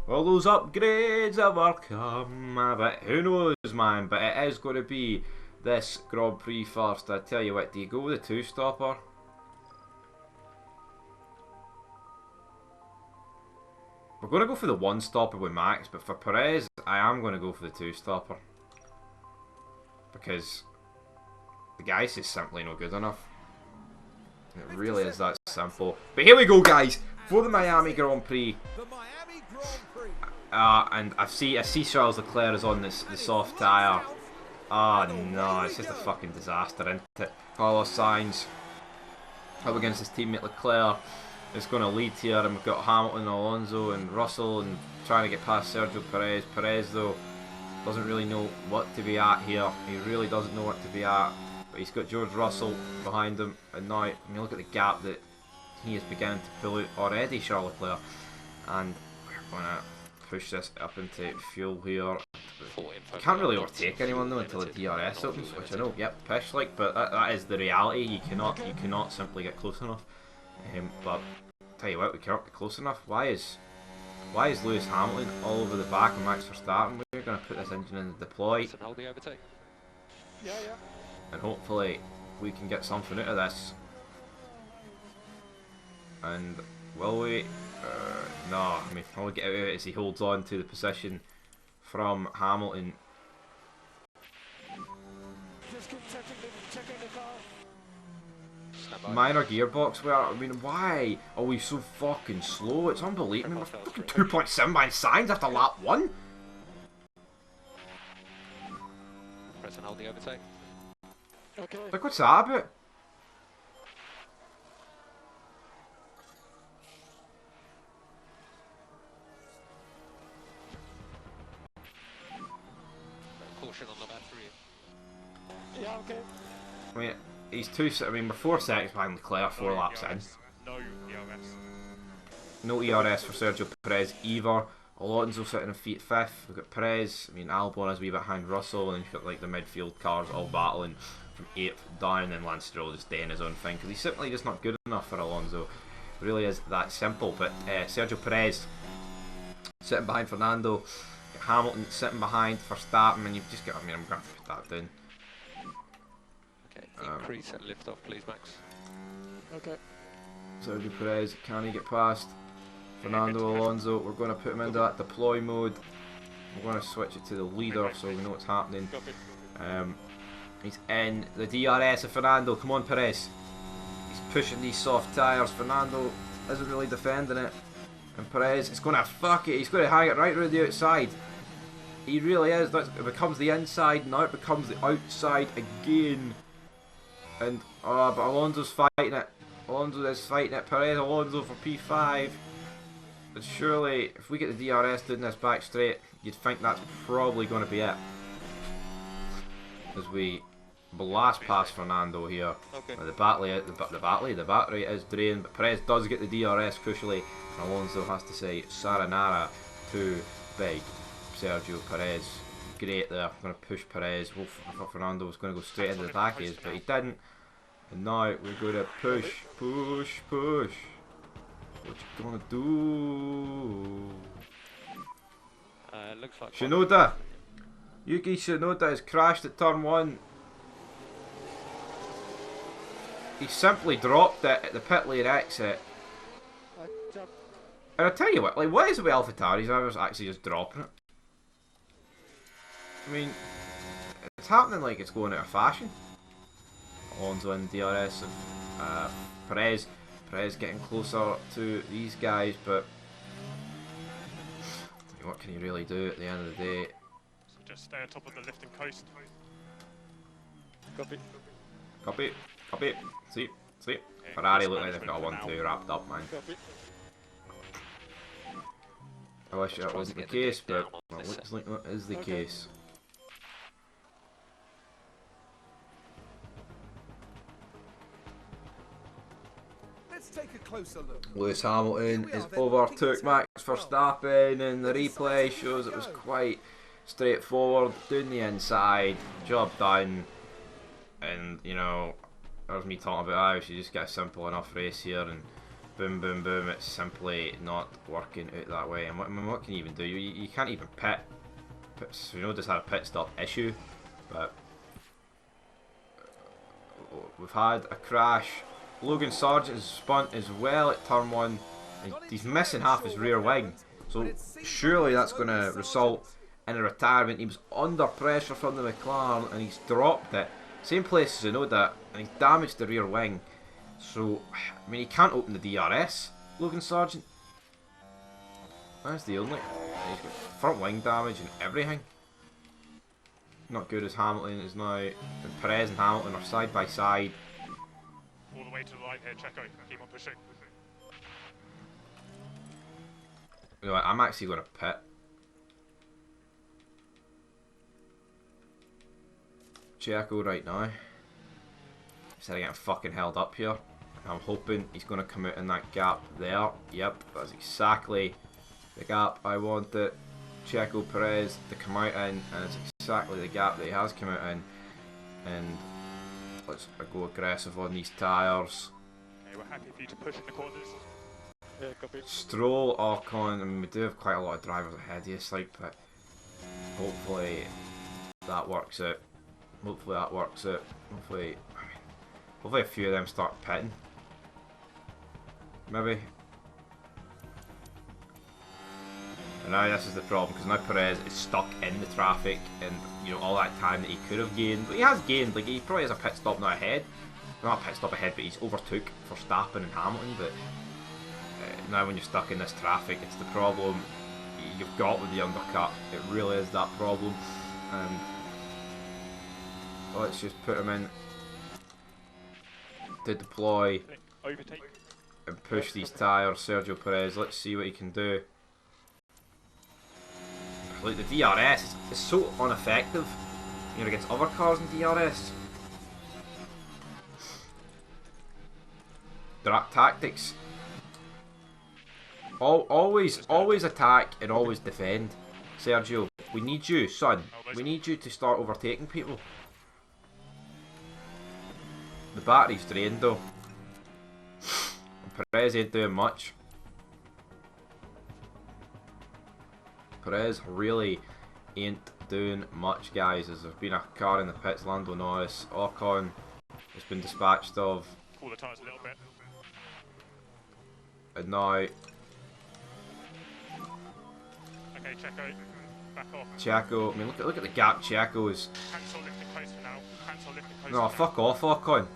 All those upgrades ever come, but who knows, man? But it is going to be this Grand Prix first. I tell you what, do you go with the two-stopper? We're going to go for the one-stopper with Max, but for Perez, I am going to go for the two-stopper. Because the guy's just simply not good enough. It really is that simple. But here we go, guys, for the Miami Grand Prix. And I see Charles Leclerc is on the soft tyre. Oh no, it's just a fucking disaster, isn't it? Carlos Sainz up against his teammate Leclerc is going to lead here, and we've got Hamilton, Alonso and Russell and trying to get past Sergio Perez. Perez though doesn't really know what to be at here. He really doesn't know what to be at. But he's got George Russell behind him, and now I mean, look at the gap that he is beginning to pull out already, Charles Leclerc. And we're going to push this up into fuel here. You can't really overtake anyone though until the DRS opens, which I know, yep, pish like, but that is the reality. You cannot simply get close enough. But tell you what, we cannot get close enough. Why is Lewis Hamilton all over the back of Max Verstappen? We're going to put this engine in the deploy, and hopefully we can get something out of this. And will we? No, I mean, all we get out of it is he holds on to the position from Hamilton. Minor gearbox wear. I mean, why are we so fucking slow? It's unbelievable. I mean, we're fucking 2.7 by signs after lap 1. Press and hold the overtake. Okay. Like, what's that about? Caution on the battery. Yeah, okay. I mean, he's we're 4 seconds behind Leclerc, 4 laps in. No ERS. No ERS for Sergio Perez either. Alonso sitting in 5th. We've got Perez. I mean, Albon is a wee bit behind Russell, and then you've got like the midfield cars all battling from 8th down, and then Lance Stroll just doing his own thing because he's simply just not good enough for Alonso. It really is that simple. But Sergio Perez sitting behind Fernando. Hamilton sitting behind Verstappen, and you've just got. I mean, I'm going to put that down. Okay, increase and lift off, please, Max. Okay. Sergio Perez, can he get past Fernando Alonso? We're going to put him into that deploy mode. We're going to switch it to the leader so we know what's happening. He's in the DRS of Fernando. Come on, Perez. He's pushing these soft tyres. Fernando isn't really defending it. And Perez is going to fuck it. He's going to hang it right around the outside. He really is. It becomes the inside. Now it becomes the outside again. And but Alonso's fighting it. Alonso is fighting it. Perez, Alonso for P5. But surely, if we get the DRS doing this back straight, you'd think that's probably going to be it. As we blast past Fernando here. Okay. The battery is drained, but Perez does get the DRS crucially. And Alonso has to say sayonara to big Sergio Perez. Great there. Going to push Perez. I thought Fernando was going to go straight into the packages, but he didn't. And now we're going to push. What you gonna do? Looks like Shinoda. Yuki Shinoda has crashed at turn 1. He simply dropped it at the pit lane exit. And I tell you what, like, what is it with AlphaTauris? I was actually just dropping it. I mean, it's happening like it's going out of fashion. Alonso in DRS and Perez getting closer to these guys, but what can you really do at the end of the day? So just stay on top of the lift and coast. Copy. Copy. See. Ferrari look like they've got a 1-2 wrapped up, man. Copy. I wish that wasn't the case, but it looks like that is the case. Let's take a closer look. Lewis Hamilton is overtook Max Verstappen, and the replay shows it was quite straightforward. Doing the inside, job done, and you know, there's me talking about, we should just get a simple enough race here, and boom, boom, boom. It's simply not working out that way. And what can you even do? You can't even pit. So you know, just had a pit stop issue, but we've had a crash. Logan Sargent has spun as well at turn 1. He's missing half his rear wing, so surely that's going to result in a retirement. He was under pressure from the McLaren and he's dropped it. Same place as Tsunoda, and he's damaged the rear wing. So, I mean, he can't open the DRS, Logan Sargent. That's the only. He's got front wing damage and everything. Not good as Hamilton is now. And Perez and Hamilton are side by side. All the way to the right here, Checo. Keep on pushing. You know what, I'm actually going to pit. Checo right now. Instead of getting fucking held up here. I'm hoping he's going to come out in that gap there. Yep, that's exactly the gap I wanted Checo Perez to come out in, and it's exactly the gap that he has come out in. And let's go aggressive on these tyres. Okay, we're happy for you to push in the corners. Yeah, copy. Stroll, Ocon, I mean, we do have quite a lot of drivers ahead of you, like, but hopefully that works out. Hopefully that works out. Hopefully a few of them start pitting. Maybe. And now this is the problem, because now Perez is stuck in the traffic, and you know, all that time that he could have gained, but he has gained. Like, he probably has a pit stop now ahead. Not a pit stop ahead, but he's overtook Verstappen and Hamilton. But now when you're stuck in this traffic, it's the problem you've got with the undercut. It really is that problem. And let's just put him in to deploy Overtake. and push these tyres. Sergio Perez, let's see what he can do. Like, the DRS is so ineffective, you know, against other cars in DRS. Tactics. Always attack and always defend. Sergio, we need you, son. We need you to start overtaking people. The battery's drained though. And Perez ain't doing much. Perez really ain't doing much, guys, as there's been a car in the pits. Lando Norris, Ocon has been dispatched of. Cool the tyres a little bit. And now Okay, Checo, back off. Checo, I mean, look at the gap Checo is. Cancel lifting coast for now. Cancel lifting coast. No, for fuck off, Ocon.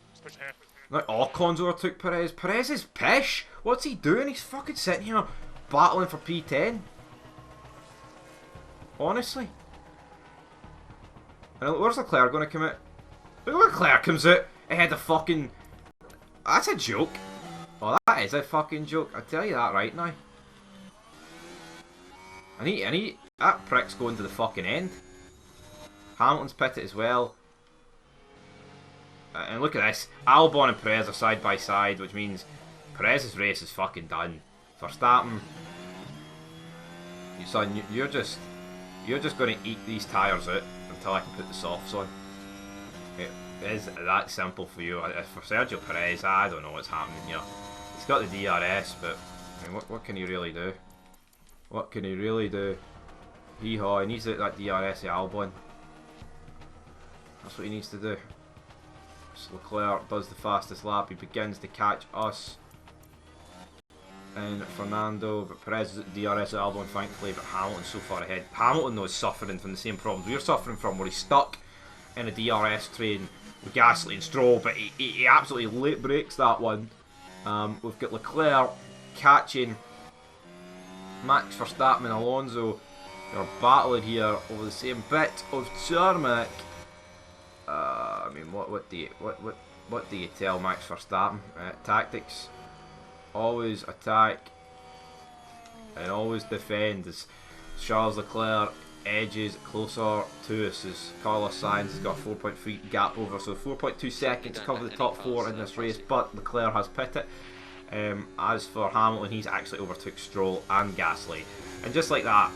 Let's push here. Now Ocon's overtook Perez. Perez is pish. What's he doing? He's fucking sitting here battling for P10. Honestly. And where's Leclerc going to come out? Look when Leclerc comes out ahead of fucking. That's a joke. Oh, that is a fucking joke. I tell you that right now. And that prick's going to the fucking end. Hamilton's pitted as well. And look at this. Albon and Perez are side by side, which means Perez's race is fucking done. Verstappen, son, you're just going to eat these tyres out until I can put the softs on. It is that simple for you. For Sergio Perez, I don't know what's happening here. He's got the DRS, but I mean, what can he really do? What can he really do? Hee-haw, he needs that DRS at Albon. That's what he needs to do. So Leclerc does the fastest lap. He begins to catch us and Fernando, but Perez is at DRS at Albon, thankfully. But Hamilton's so far ahead. Hamilton though is suffering from the same problems we're suffering from, where he's stuck in a DRS train with Gasly and Stroll, but he absolutely late breaks that one. We've got Leclerc catching Max Verstappen and Alonso. They're battling here over the same bit of tarmac. I mean, what do you tell Max Verstappen? Tactics. Always attack and always defend. As Charles Leclerc edges closer to us, as Carlos Sainz has got a 4.3 gap over, so 4.2 seconds to cover the top four in this race. But Leclerc has pitted. As for Hamilton, he's actually overtook Stroll and Gasly, and just like that,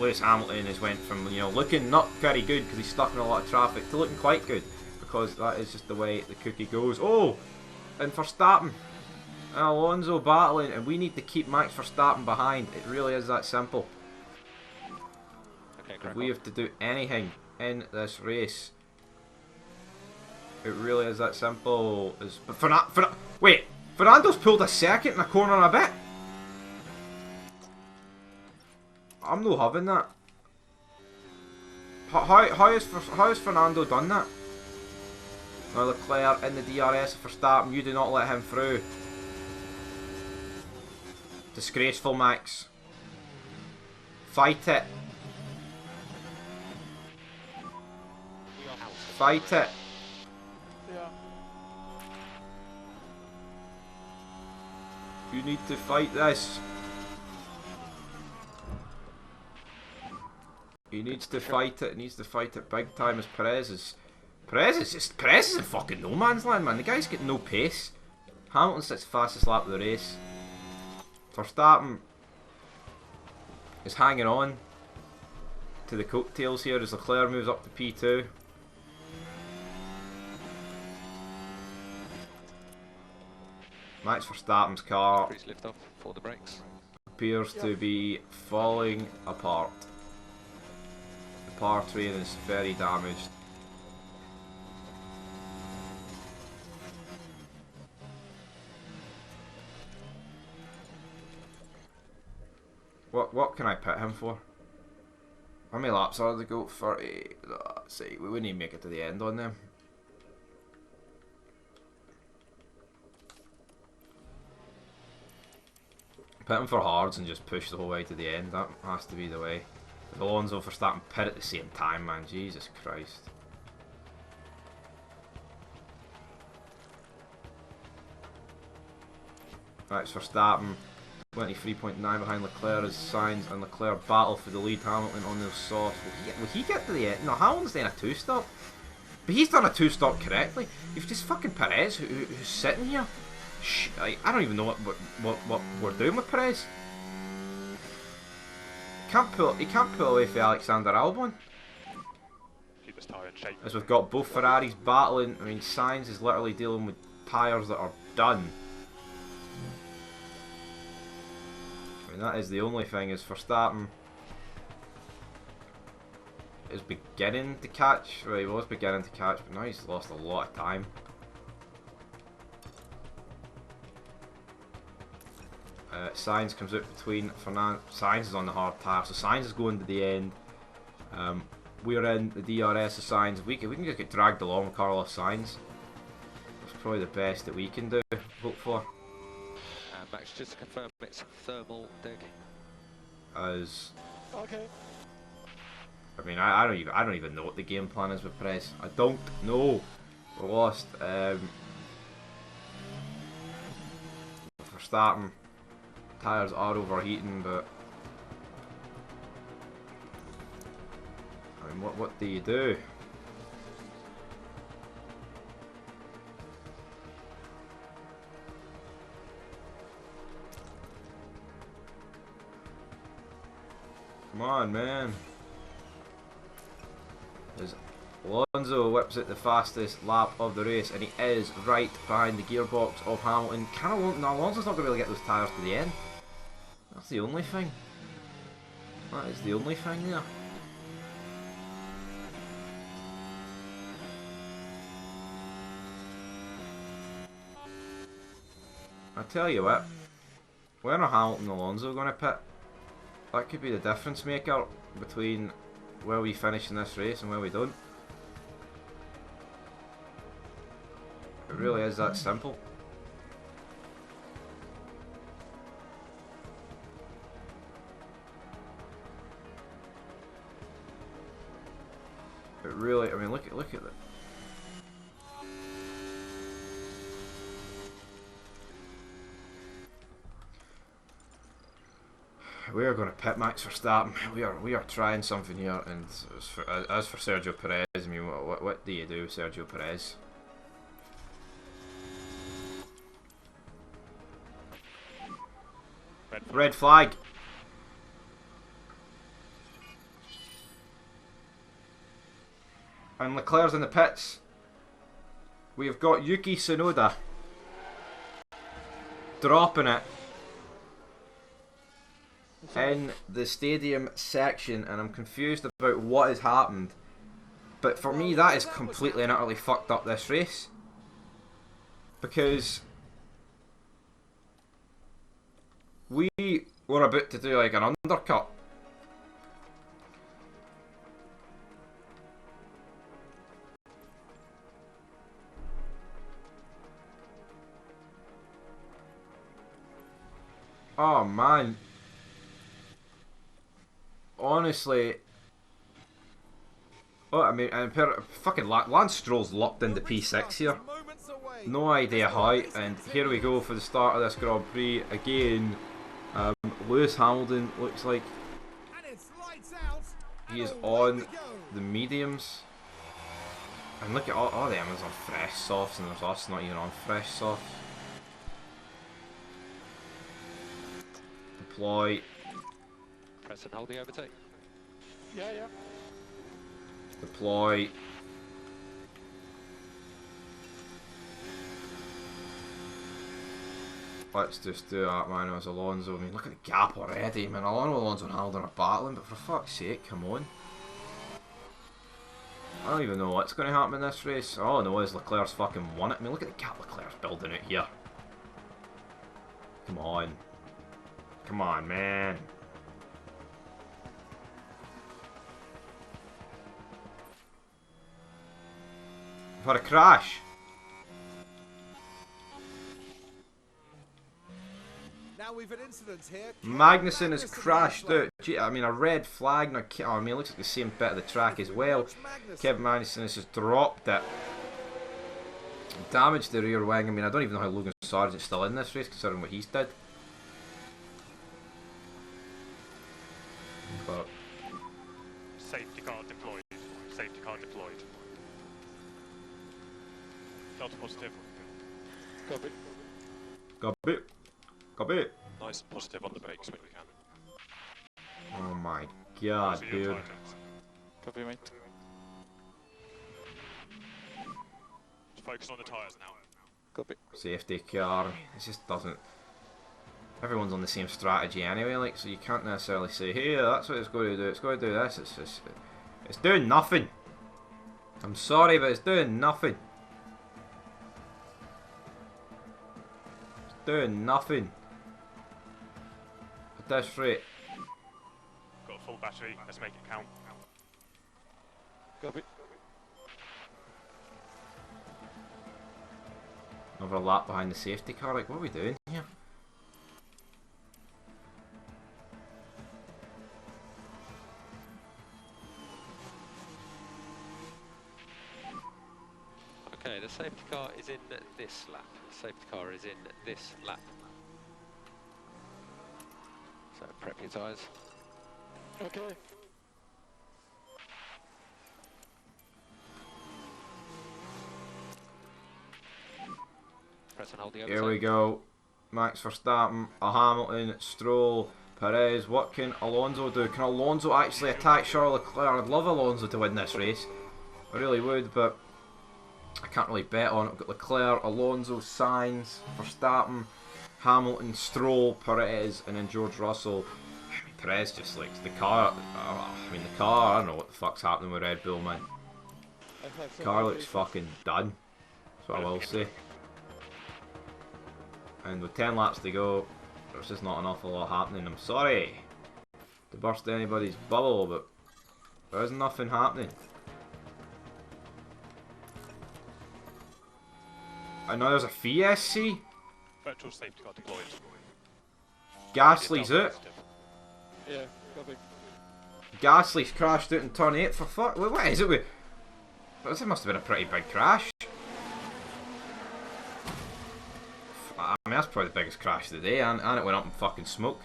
Lewis Hamilton has went from, you know, looking not very good because he's stuck in a lot of traffic to looking quite good because that is just the way the cookie goes. Oh, and Verstappen and Alonso battling, and we need to keep Max Verstappen behind. It really is that simple. Okay, If we have to do anything in this race, it really is that simple. But wait, Fernando's pulled a second in a corner and a bit. I'm not having that. How has Fernando done that? Now Leclerc in the DRS for Verstappen, you do not let him through. Disgraceful, Max. Fight it. Fight it. Yeah. You need to fight this. He needs to fight it. He needs to fight it big time as Perez is. Perez is in fucking no man's land, man. The guy's got no pace. Hamilton sits fastest lap of the race. Verstappen is hanging on to the coattails here as Leclerc moves up to P2. Max Verstappen's car Increase lift off for the brakes. appears to be falling apart. The powertrain is very damaged. What can I pit him for? How many laps are they go? 30. Let's see, we wouldn't even make it to the end on them. Pit him for hards and just push the whole way to the end. That has to be the way. If Alonso Verstappen pit at the same time, man. Jesus Christ. Max Verstappen 23.9 behind Leclerc as Sainz and Leclerc battle for the lead. Hamilton on those softs. Will he get to the end? No, Hamilton's done a 2-stop. But he's done a 2-stop correctly. You've just fucking Perez who's sitting here. I don't even know what we're doing with Perez. He can't pull away for Alexander Albon. Keep this tyre in shape. As we've got both Ferraris battling. I mean, Sainz is literally dealing with tyres that are done. I mean, that is the only thing, is Verstappen is beginning to catch. Well, he was beginning to catch, but now he's lost a lot of time. Sainz comes out between Fernando. Sainz is on the hard tyre, so Sainz is going to the end. We're in the DRS of Sainz. If we can just get dragged along with Carlos Sainz, that's probably the best that we can do. Hope for. Max, just to confirm, it's thermal dig. As Okay. I mean, I don't even know what the game plan is with Perez. I don't know. We're lost. Verstappen. Tyres are overheating, but I mean, what do you do? Come on, man. As Alonso whips it the fastest lap of the race, and he is right behind the gearbox of Hamilton. Alonso's not going to be able to get those tyres to the end. That's the only thing. That is the only thing there. I tell you what, when are Hamilton and Alonso going to pit? That could be the difference maker between where we finish in this race and where we don't. It really is that simple. It really, I mean, look at it. We are going to pit Max Verstappen. We are trying something here, and as for Sergio Perez, I mean, what do you do with Sergio Perez? Red flag. And Leclerc's in the pits. we've got Yuki Tsunoda dropping it in the stadium section, and I'm confused about what has happened. But for me, that is completely and utterly fucked up this race. Because we were about to do like an undercut. Oh man. Honestly. Oh, I mean, and fucking Lance Stroll's locked into P6 here. No idea how, and here we go for the start of this Grand Prix again. Lewis Hamilton looks like he is on the mediums. And look at all them is on fresh softs, and there's us not even on fresh softs. Deploy. Press and hold the overtake. Yeah, yeah. Deploy. Let's just do that, man. As Alonso, I mean, look at the gap already, man. Alonso and Hamilton are battling, but for fuck's sake, come on. I don't even know what's going to happen in this race. All I know is Leclerc's fucking won it. I mean, look at the gap Leclerc's building it here. Come on. Come on, man. For a crash. Now we've an incident here. Magnussen has crashed out. Gee, I mean, a red flag. Now, I mean, it looks like the same bit of the track as well. Kevin Magnussen has just dropped it. Damaged the rear wing. I mean, I don't even know how Logan Sargent's still in this race, considering what he's did. But Safety car deployed. Safety car deployed. Delta positive. Copy. Copy. Copy. Nice positive on the brakes when you can. Oh my god, dude. Copy, mate. Just focus on the tyres now. Copy. Safety car. It just doesn't. Everyone's on the same strategy anyway, like, so you can't necessarily say, hey, that's what it's going to do. It's going to do this. It's doing nothing. I'm sorry, but it's doing nothing. It's doing nothing. At this rate. Got a full battery. Let's make it count. Copy. Another lap behind the safety car. Like, what are we doing here? Okay, the safety car is in this lap. The safety car is in this lap. So prep your tyres. Okay. Press and hold the Here overtake. we go. Max Verstappen, a Hamilton, Stroll, Perez. What can Alonso do? Can Alonso actually attack Charles Leclerc? I'd love Alonso to win this race. I really would, but I can't really bet on it. I've got Leclerc, Alonso, Sainz, Verstappen, Hamilton, Stroll, Perez, and then George Russell. I mean, Perez just like the car. I mean, the car. I don't know what the fuck's happening with Red Bull, man. The car looks fucking done. That's what I will say. And with 10 laps to go, there's just not an awful lot happening. I'm sorry to burst anybody's bubble, but there's nothing happening. And now there's a FSC. Virtual safety car deployed. Gasly's out. Yeah, copy. Gasly's crashed out in turn 8 for fuck. What is it with? This must have been a pretty big crash. I mean, that's probably the biggest crash of the day, and it went up in fucking smoke.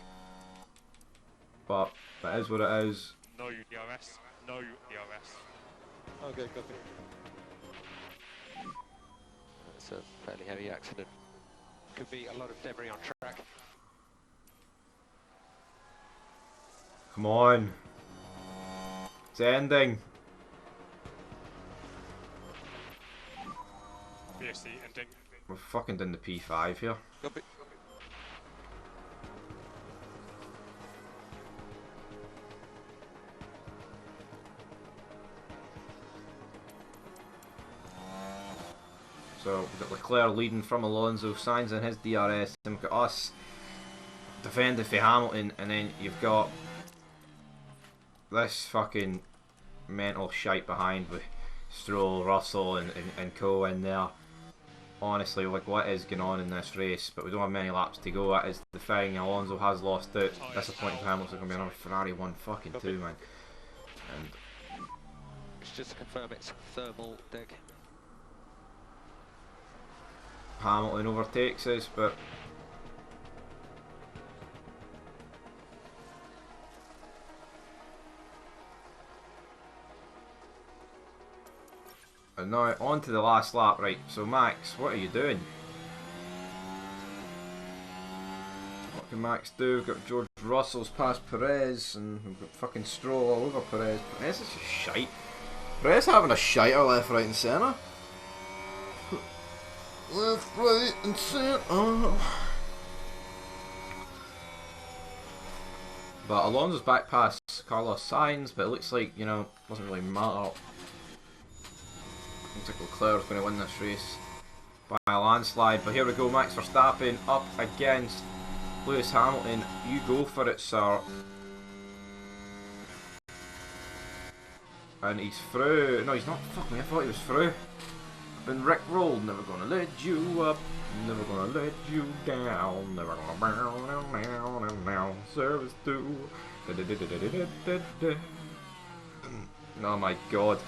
But that is what it is. No DRS. No DRS. Okay, copy. It's a fairly heavy accident. Could be a lot of debris on track. Come on. It's ending. VSC ending. We're fucking doing the P5 here. Copy. So we've got Leclerc leading from Alonso, Sainz in his DRS, and we've got us defending for Hamilton, and then you've got this fucking mental shite behind with Stroll, Russell and co in there. Honestly, like, what is going on in this race? But we don't have many laps to go. That is the thing. Alonso has lost it. Disappointing for Hamilton. Going to be another Ferrari 1-2, man. And It's just to confirm it's thermal dig. Hamilton overtakes us, but and now on to the last lap. Right, so Max, what are you doing? What can Max do? We've got George Russell's past Perez, and we've got fucking Stroll all over Perez. Perez is just shite. Perez having a shiter left, right and centre. Left, right and centre. But Alonso's back past Carlos Sainz, but it looks like, you know, doesn't really matter. Looks like Leclerc's going to win this race by a landslide. But here we go, Max Verstappen up against Lewis Hamilton. You go for it, sir. And he's through. No, he's not. Fuck me, I thought he was through. Been rickrolled, never gonna let you up, never gonna let you down, never gonna bow down, service to. Oh my god.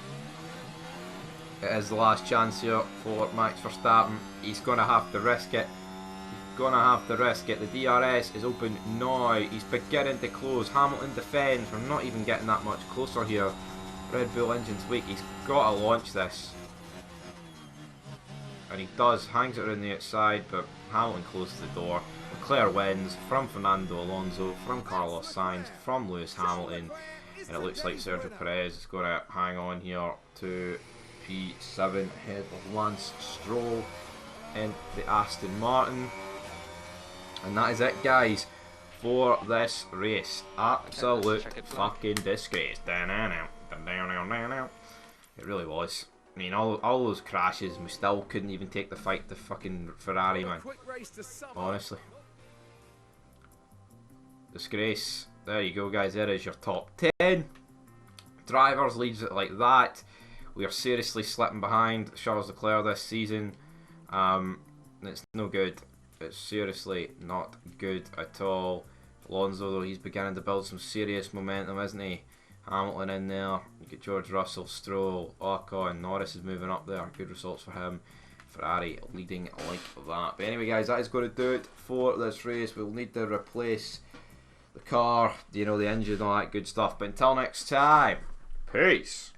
It is the last chance here for Max Verstappen. He's gonna have to risk it. He's gonna have to risk it. The DRS is open now. He's beginning to close. Hamilton defends. We're not even getting that much closer here. Red Bull engine's weak. He's got to launch this. And he does, hangs it around the outside, but Hamilton closes the door. Leclerc wins from Fernando Alonso, from Carlos Sainz, from Lewis Hamilton, and it looks like Sergio Perez is going to hang on here to P7 ahead of Lance Stroll in the Aston Martin. And that is it, guys, for this race. Absolute fucking disgrace. It really was. I mean, all those crashes, we still couldn't even take the fight to fucking Ferrari, man. Honestly. Disgrace. There you go, guys. There is your top 10. Drivers leaves it like that. We are seriously slipping behind Charles Leclerc this season. It's no good. It's seriously not good at all. Alonso, though, he's beginning to build some serious momentum, isn't he? Hamilton in there, you get George Russell, Stroll, Ocon, Norris is moving up there, good results for him. Ferrari leading like that. But anyway, guys, that is going to do it for this race. We'll need to replace the car, you know, the engine, all that good stuff. But until next time, peace.